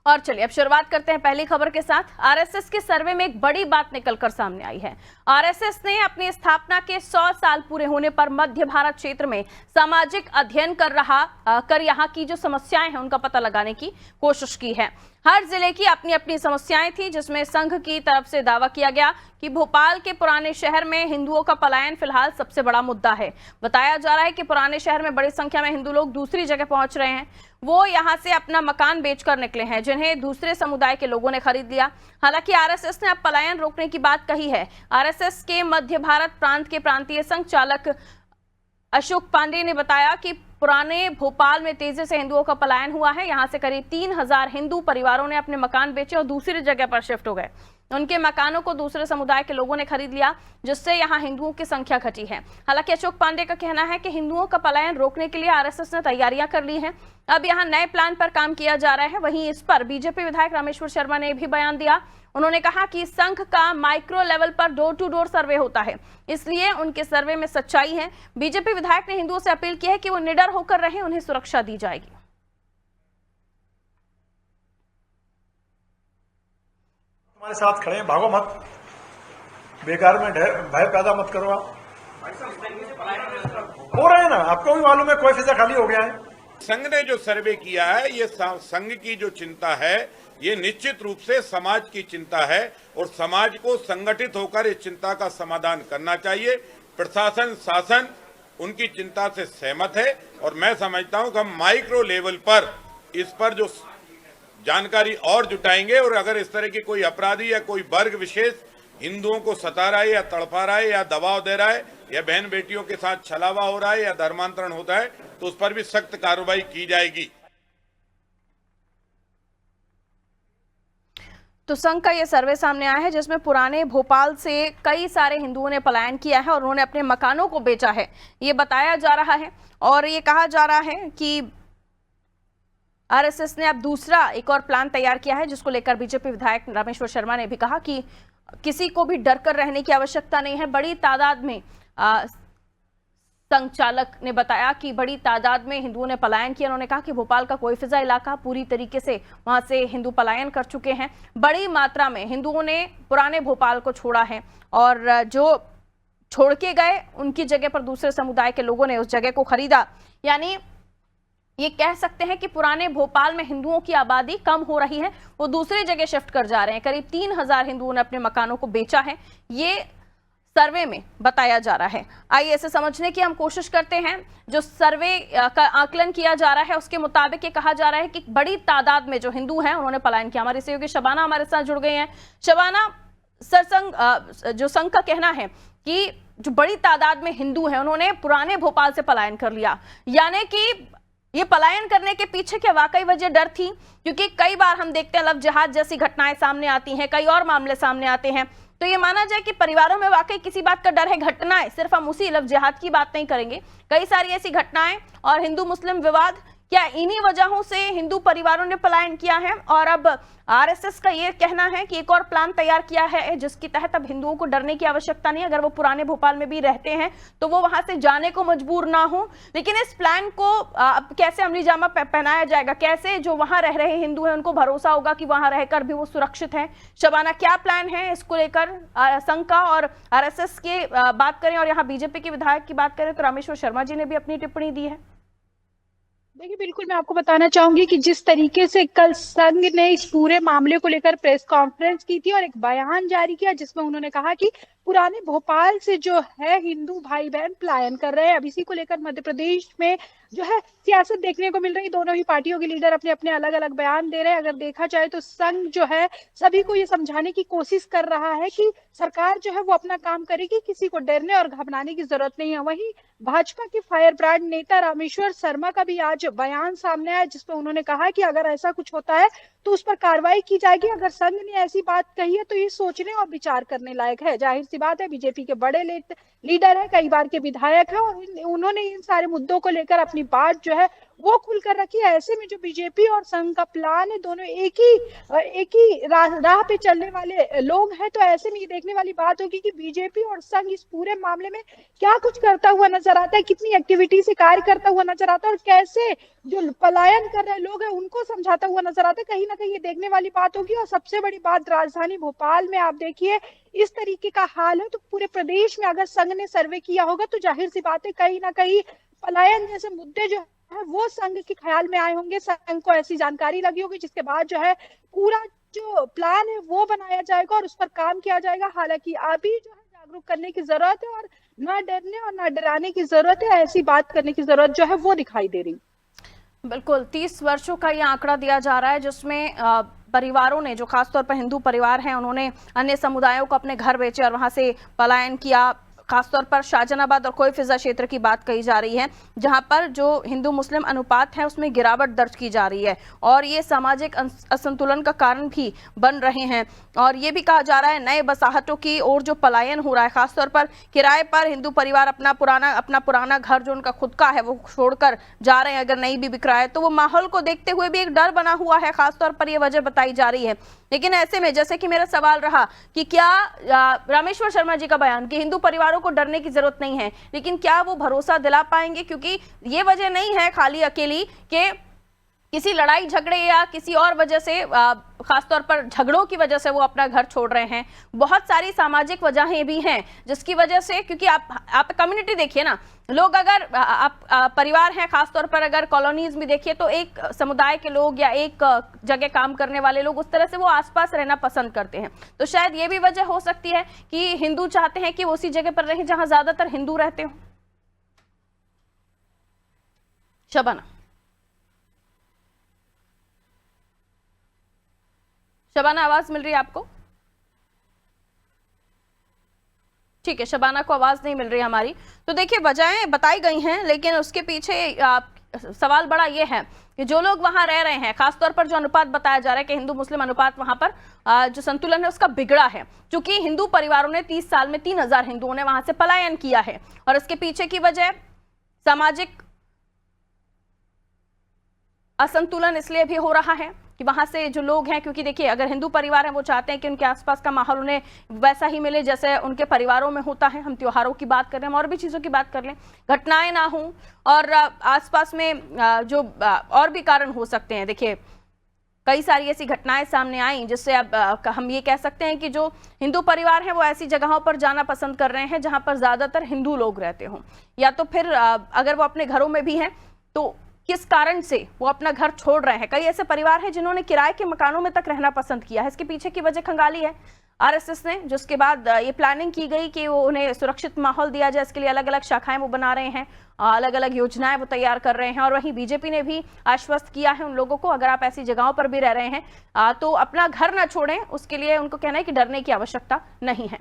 और चलिए अब शुरुआत करते हैं पहली खबर के साथ। आरएसएस के सर्वे में एक बड़ी बात निकलकर सामने आई है। आरएसएस ने अपनी स्थापना के 100 साल पूरे होने पर मध्य भारत क्षेत्र में सामाजिक अध्ययन कर यहाँ की जो समस्याएं हैं उनका पता लगाने की कोशिश की है। हर जिले की अपनी अपनी समस्याएं थी, जिसमें संघ की तरफ से दावा किया गया कि भोपाल के पुराने शहर में हिंदुओं का पलायन फिलहाल सबसे बड़ा मुद्दा है। बताया जा रहा है कि पुराने शहर में बड़ी संख्या में हिंदू लोग दूसरी जगह पहुंच रहे हैं। वो यहां से अपना मकान बेचकर निकले हैं, जिन्हें दूसरे समुदाय के लोगों ने खरीद लिया। हालांकि आरएसएस ने अब पलायन रोकने की बात कही है। आरएसएस के मध्य भारत प्रांत के प्रांतीय संचालक अशोक पांडे ने बताया कि पुराने भोपाल में तेजी से हिंदुओं का पलायन हुआ है। यहां से करीब 3000 हिंदू परिवारों ने अपने मकान बेचे और दूसरी जगह पर शिफ्ट हो गए। उनके मकानों को दूसरे समुदाय के लोगों ने खरीद लिया, जिससे यहां हिंदुओं की संख्या घटी है। हालांकि अशोक पांडे का कहना है कि हिंदुओं का पलायन रोकने के लिए आरएसएस ने तैयारियां कर ली हैं। अब यहां नए प्लान पर काम किया जा रहा है। वहीं इस पर बीजेपी विधायक रामेश्वर शर्मा ने भी बयान दिया। उन्होंने कहा कि संघ का माइक्रो लेवल पर डोर टू डोर सर्वे होता है, इसलिए उनके सर्वे में सच्चाई है। बीजेपी विधायक ने हिंदुओं से अपील की है कि वो निडर होकर रहें, उन्हें सुरक्षा दी जाएगी। हमारे साथ खड़े हैं, भागो मत, बेकार में भय पैदा मत करो। आप हो रहे हैं ना, आपको भी मालूम है कोई फिजा खाली हो गया है। संघ ने जो सर्वे किया है, ये संघ की जो चिंता है, ये निश्चित रूप से समाज की चिंता है और समाज को संगठित होकर इस चिंता का समाधान करना चाहिए। प्रशासन, शासन उनकी चिंता से सहमत है और मैं समझता हूं कि हम माइक्रो लेवल पर इस पर जो जानकारी और जुटाएंगे और अगर इस तरह की कोई अपराधी या कोई वर्ग विशेष हिंदुओं को सता रहा है या तड़पा रहा है या दबाव दे रहा है या बहन बेटियों के साथ छलावा हो रहा है या धर्मांतरण होता है, तो उस पर भी सख्त कार्रवाई की जाएगी। तो संघ का ये सर्वे सामने आया है, जिसमें पुराने भोपाल से कई सारे हिंदुओं ने पलायन किया है और उन्होंने अपने मकानों को बेचा है, ये बताया जा रहा है। और ये कहा जा रहा है कि आरएसएस ने अब दूसरा एक और प्लान तैयार किया है, जिसको लेकर बीजेपी विधायक रामेश्वर शर्मा ने भी कहा कि किसी को भी डर कर रहने की आवश्यकता नहीं है। बड़ी तादाद में संचालक ने बताया कि बड़ी तादाद में हिंदुओं ने पलायन किया। उन्होंने कहा कि भोपाल का कोई फिजा इलाका पूरी तरीके से वहां से हिंदू पलायन कर चुके हैं। बड़ी मात्रा में हिंदुओं ने पुराने भोपाल को छोड़ा है और जो छोड़ के गए उनकी जगह पर दूसरे समुदाय के लोगों ने उस जगह को खरीदा। यानी ये कह सकते हैं कि पुराने भोपाल में हिंदुओं की आबादी कम हो रही है, वो दूसरी जगह शिफ्ट कर जा रहे हैं। करीब 3000 हिंदुओं ने अपने मकानों को बेचा है, ये सर्वे में बताया जा रहा है। आइए इसे समझने की हम कोशिश करते हैं। जो सर्वे का आकलन किया जा रहा है उसके मुताबिक ये कहा जा रहा है कि बड़ी तादाद में जो हिंदू हैं उन्होंने पलायन किया। हमारी सहयोगी शबाना हमारे साथ जुड़ गए हैं। शबाना, सरसंघ जो संघ का कहना है कि जो बड़ी तादाद में हिंदू हैं उन्होंने पुराने भोपाल से पलायन कर लिया, यानी कि ये पलायन करने के पीछे क्या वाकई वजह डर थी? क्योंकि कई बार हम देखते हैं लव जिहाद जैसी घटनाएं सामने आती हैं, कई और मामले सामने आते हैं, तो ये माना जाए कि परिवारों में वाकई किसी बात का डर है। घटनाएं, सिर्फ हम उसी लव जिहाद की बात नहीं करेंगे, कई सारी ऐसी घटनाएं और हिंदू मुस्लिम विवाद, क्या इन्हीं वजहों से हिंदू परिवारों ने पलायन किया है? और अब आरएसएस का ये कहना है कि एक और प्लान तैयार किया है जिसके तहत अब हिंदुओं को डरने की आवश्यकता नहीं, अगर वो पुराने भोपाल में भी रहते हैं तो वो वहां से जाने को मजबूर ना हो। लेकिन इस प्लान को अब कैसे अमली जामा पहनाया जाएगा? कैसे जो वहां रह रहे हिंदू हैं उनको भरोसा होगा कि वहां रहकर भी वो सुरक्षित हैं? शबाना, क्या प्लान है इसको लेकर संघ का और आरएसएस की बात करें और यहाँ बीजेपी के विधायक की बात करें तो रामेश्वर शर्मा जी ने भी अपनी टिप्पणी दी है। देखिए, बिल्कुल मैं आपको बताना चाहूंगी कि जिस तरीके से कल संघ ने इस पूरे मामले को लेकर प्रेस कॉन्फ्रेंस की थी और एक बयान जारी किया जिसमें उन्होंने कहा कि पुराने भोपाल से जो है हिंदू भाई बहन पलायन कर रहे हैं। अब इसी को लेकर मध्य प्रदेश में जो है सियासत देखने को मिल रही। दोनों ही पार्टियों के लीडर अपने अपने अलग अलग बयान दे रहे हैं। अगर देखा जाए तो संघ जो है सभी को ये समझाने की कोशिश कर रहा है कि सरकार जो है वो अपना काम करेगी, किसी को डरने और घबराने की जरूरत नहीं है। वहीं भाजपा के फायर ब्रांड नेता रामेश्वर शर्मा का भी आज बयान सामने आया जिसमें उन्होंने कहा कि अगर ऐसा कुछ होता है तो उस पर कार्रवाई की जाएगी। अगर संघ ने ऐसी बात कही है तो ये सोचने और विचार करने लायक है। जाहिर सी बात है, बीजेपी के बड़े लीडर है, कई बार के विधायक है और उन्होंने इन सारे मुद्दों को लेकर अपनी बात जो है वो खुलकर रखी है। ऐसे में जो बीजेपी और संघ का प्लान है, दोनों एक ही राह पे चलने वाले लोग हैं। तो ऐसे में ये देखने वाली बात होगी कि बीजेपी और संघ इस पूरे मामले में क्या कुछ करता हुआ नजर आता है, कितनी एक्टिविटी से कार्य करता हुआ नजर आता है, और कैसे जो पलायन कर रहे लोग हैं उनको समझाता हुआ नजर आता है। कहीं ना कहीं ये देखने वाली बात होगी। और सबसे बड़ी बात, राजधानी भोपाल में आप देखिए इस तरीके का हाल है, तो पूरे प्रदेश में अगर संघ ने सर्वे किया होगा तो जाहिर सी बात है कहीं ना कहीं पलायन जैसे मुद्दे जो है वो संघ के ख्याल में आए होंगे। संघ को ऐसी जानकारी लगी होगी जिसके बाद जो है पूरा जो प्लान है वो बनाया जाएगा और उस पर काम किया जाएगा। हालांकि अभी जो है जागरूक करने की जरूरत है, और ना डरने और ना डराने की जरूरत है, ऐसी बात करने की जरूरत जो है वो दिखाई दे रही। बिल्कुल 30 वर्षों का ये आंकड़ा दिया जा रहा है, जिसमें परिवारों ने, जो खासतौर पर हिंदू परिवार हैं, उन्होंने अन्य समुदायों को अपने घर बेचे और वहां से पलायन किया। खासतौर पर शाहजहानाबाद और कोई फिजा क्षेत्र की बात कही जा रही है, जहां पर जो हिंदू मुस्लिम अनुपात है उसमें गिरावट दर्ज की जा रही है, और ये सामाजिक असंतुलन का कारण भी बन रहे हैं। और ये भी कहा जा रहा है नए बसाहटों की ओर जो पलायन हो रहा है, खासतौर पर किराए पर हिंदू परिवार अपना पुराना घर जो उनका खुद का है वो छोड़कर जा रहे हैं, अगर नहीं भी बिक रहा है तो वो माहौल को देखते हुए भी एक डर बना हुआ है। खासतौर पर ये वजह बताई जा रही है। लेकिन ऐसे में जैसे कि मेरा सवाल रहा कि क्या रामेश्वर शर्मा जी का बयान कि हिंदू परिवारों को डरने की जरूरत नहीं है, लेकिन क्या वो भरोसा दिला पाएंगे? क्योंकि ये वजह नहीं है खाली अकेली कि किसी लड़ाई झगड़े या किसी और वजह से, खासतौर पर झगड़ों की वजह से वो अपना घर छोड़ रहे हैं। बहुत सारी सामाजिक वजहें भी हैं जिसकी वजह से, क्योंकि आप कम्युनिटी देखिए ना, लोग अगर आप परिवार हैं, खासतौर पर अगर कॉलोनीज में देखिए तो एक समुदाय के लोग या एक जगह काम करने वाले लोग उस तरह से वो आसपास रहना पसंद करते हैं। तो शायद ये भी वजह हो सकती है कि हिंदू चाहते हैं कि वो उसी जगह पर रहें जहां ज्यादातर हिंदू रहते हो। शबाना, आवाज मिल रही है आपको? ठीक है, शबाना को आवाज नहीं मिल रही हमारी। तो देखिए वजहें बताई गई हैं, लेकिन उसके पीछे सवाल बड़ा ये है कि जो लोग वहां रह रहे हैं, खासतौर पर जो अनुपात बताया जा रहा है कि हिंदू मुस्लिम अनुपात वहां पर जो संतुलन है उसका बिगड़ा है, क्योंकि हिंदू परिवारों ने 30 साल में 3000 हिंदुओं ने वहां से पलायन किया है। और इसके पीछे की वजह सामाजिक असंतुलन इसलिए भी हो रहा है कि वहां से जो लोग हैं, क्योंकि देखिए अगर हिंदू परिवार हैं वो चाहते हैं कि उनके आसपास का माहौल उन्हें वैसा ही मिले जैसे उनके परिवारों में होता है। हम त्योहारों की बात कर रहे हैं, हम और भी चीज़ों की बात कर लें, घटनाएं ना हों और आसपास में जो और भी कारण हो सकते हैं। देखिए कई सारी ऐसी घटनाएं सामने आई जिससे अब हम ये कह सकते हैं कि जो हिंदू परिवार हैं वो ऐसी जगहों पर जाना पसंद कर रहे हैं जहां पर ज़्यादातर हिंदू लोग रहते हों, या तो फिर अगर वो अपने घरों में भी हैं तो किस कारण से वो अपना घर छोड़ रहे हैं। कई ऐसे परिवार हैं जिन्होंने किराए के मकानों में तक रहना पसंद किया है। इसके पीछे की वजह खंगाली है आरएसएस ने, जिसके बाद ये प्लानिंग की गई कि वो उन्हें सुरक्षित माहौल दिया जाए। इसके लिए अलग अलग शाखाएं वो बना रहे हैं, अलग अलग योजनाएं वो तैयार कर रहे हैं। और वहीं बीजेपी ने भी आश्वस्त किया है उन लोगों को, अगर आप ऐसी जगहों पर भी रह रहे हैं तो अपना घर ना छोड़ें। उसके लिए उनको कहना है कि डरने की आवश्यकता नहीं है।